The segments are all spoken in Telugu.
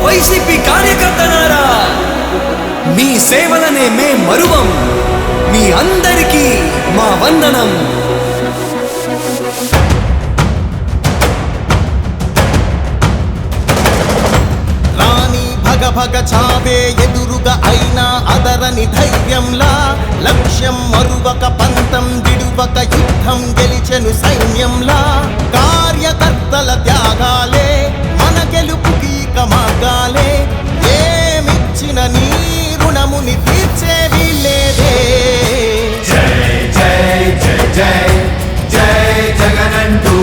వైసీపీ కార్యకర్తలారా, మీ సేవలనే మే మరువం. మీ అందరికీ మా వందనం. రాణి భగ భగ చావే ఎదురుగా అయినా అదరని ధైర్యంలా, లక్ష్యం మరువక పంతం విడువక యుద్ధం గెలిచెను సైన్యంలా. కార్యకర్తల త్యాగాలే మన గెలుపుకి మార్గాలే. ఏమిచ్చిన నీ రుణముని తీర్చేవి లేదే. జై జై జై జై జై జగనంటూ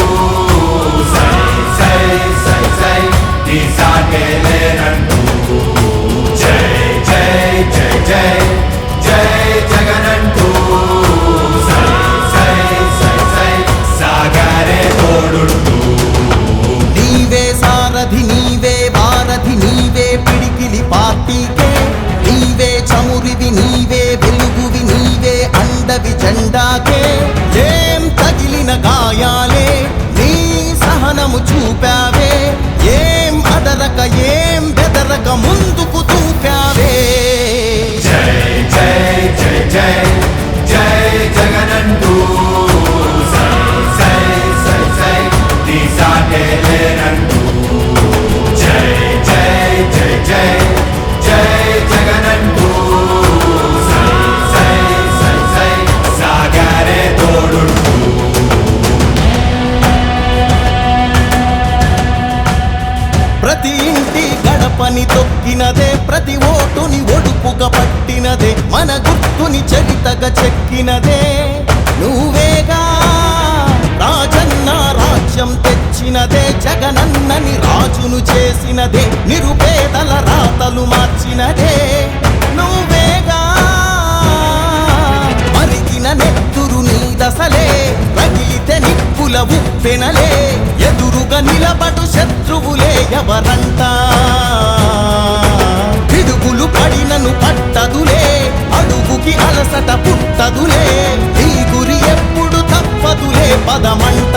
సై సై సై సై నీ సాటే లేనంటూ. జై జై జై జై జై జగనంటూ సై సై సై సై సాగరే తోడుంటూ. నీవే సారథి నీవే వారధి నీవే పిడికిలి పార్టీకే. నీవే చమురివి నీవే వెలుగువి నీవే అండవి జెండాకే. ఏం తగిలిన గాయాలే నీ సహనము చూపావే. ఏం అదరక ఏం బెదరక ముందుకు దూకావే. జై జై జై జై జై జగనంటూ సై సై సై సై నీ సాటే లేనంటూ. జై జై జై జై జై జగనంటూ సై సై సై సై సాగరే తోడుంటూ. ప్రతి ఇంటి గడపని తొక్కినదే, ప్రతి ఓటుని ఒడుపుగా పట్టినదే, మన గుర్తుని చరితగా చెక్కినదే నువ్వేగా. రాజన్న రాజ్యం తెచ్చినదే, జగనన్నని రాజును చేసినదే, నిరుపేదల రాతలు మార్చినదే నువ్వేగా. మరిగిన నెత్తురు నీ దశలే, రగిలితే నిప్పుల ఉప్పెనలే. ఎదురుగా నిలబడు శత్రువులే ఎవరంట. పిడుగులు పడినను పట్టదులే, అడుగుకి అలసట పుట్టదులే. ఈ గురి ఎప్పుడు తప్పదులే పదమంట.